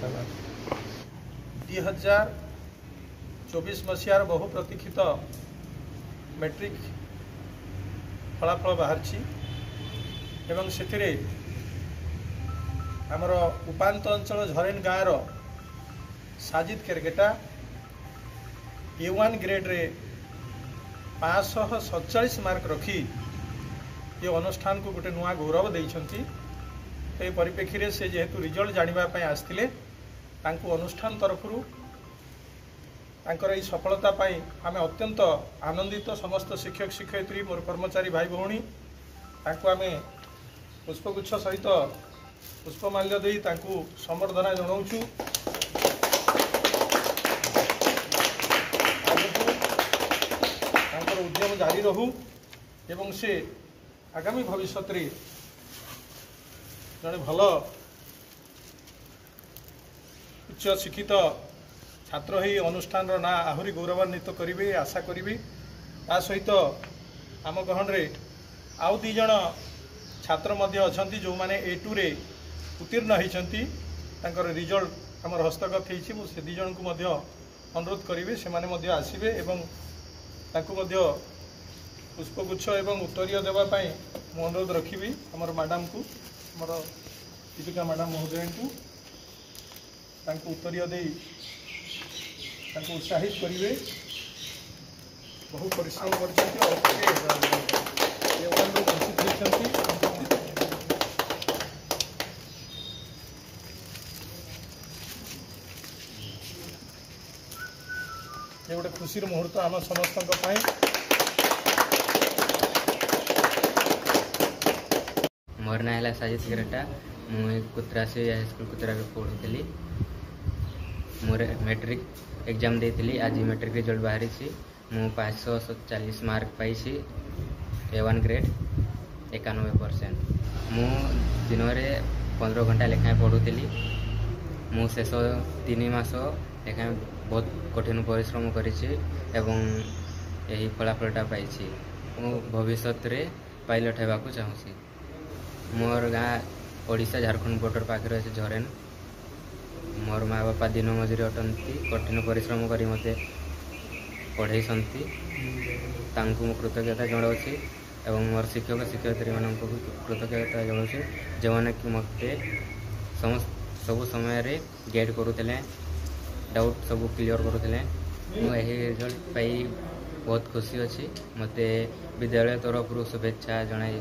धन्यवाद। 2024 मसीहार बहु प्रतीक्षित मैट्रिक फलाफल बाहर एवं से आमर उपात अंचल झरेन गाँव साजिद केरकेटा A1 ग्रेड रे 547 मार्क रखी ये अनुष्ठान को गोटे नुआ गौरव देइछंती। तो ये परिप्रेक्षी रे से जेहेतु रिजल्ट जानिबा आसथिले तांको अनुष्ठान तरफरु तांकर ई सफलता पाई आमे अत्यंत आनंदित। समस्त शिक्षक शिक्षयित्री मोर कर्मचारी भाई भौणी तांको आमे पुष्पगुच्छ सहित पुष्पमाल्य देई तांको संबर्धना जनाउछु। तांकर उद्यम जारी रहू एवं से आगामी भविष्य रे जड़े भल उच्च शिक्षित छात्र ही अनुष्ठान ना आहरी गौरवान्वित करेंगे आशा करी। ता सहित आम गहन रे आउ दी जण छात्र मध्य अछंती जो माने A2 रे उत्तीर्ण होती रिजल्ट आमर हस्तगत होती। से दी जन को मध्य अनुरोध करी से माने मध्य आसबे एवं तांको मध्य पुष्पगुच्छ एवं उत्तरीय देवाई मु अनुरोध रखी आमर मैडम को आमर दीपिका मैडम महोदय को तांको उत्तरीय दे उत्साहित करेंगे। बहु परिश्रम कर गोटे खुशी मुहूर्त आम समस्त। मोर ना है साजिद केरकेटा मुझे कुत्रासी हाईस्कल कुतरा पढ़ुली। मोर मैट्रिक एग्जाम देती आज मैट्रिक रिजल्ट बाहरी मु 547 मार्क पाई A1 ग्रेड 91%। मु दिन में 15 घंटा लेखाएं पढ़ुली। मु शेष 3 मास लेखाएं बहुत कठिन परिश्रम करी फलाफलटा पाई। मु भविष्य में पायलट होगा चाहूँगी। मोर गाँ ओडिशा झारखंड बॉर्डर पाखे अच्छे झरेन। मोर माँ बापा दिन मजूरी अटंती कठिन परिश्रम करी मते पढ़े मु कृतज्ञता जनाऊँगी एवं मोर शिक्षक शिक्षयित्री मान कृतज्ञता जनाऊँगी जो मैंने कि मत सब समय गाइड करुले डाउट सब क्लियर करुले। मुझे रिजल्ट पाई बहुत खुशी अच्छी। मते विद्यालय तरफ शुभेच्छा जनाई।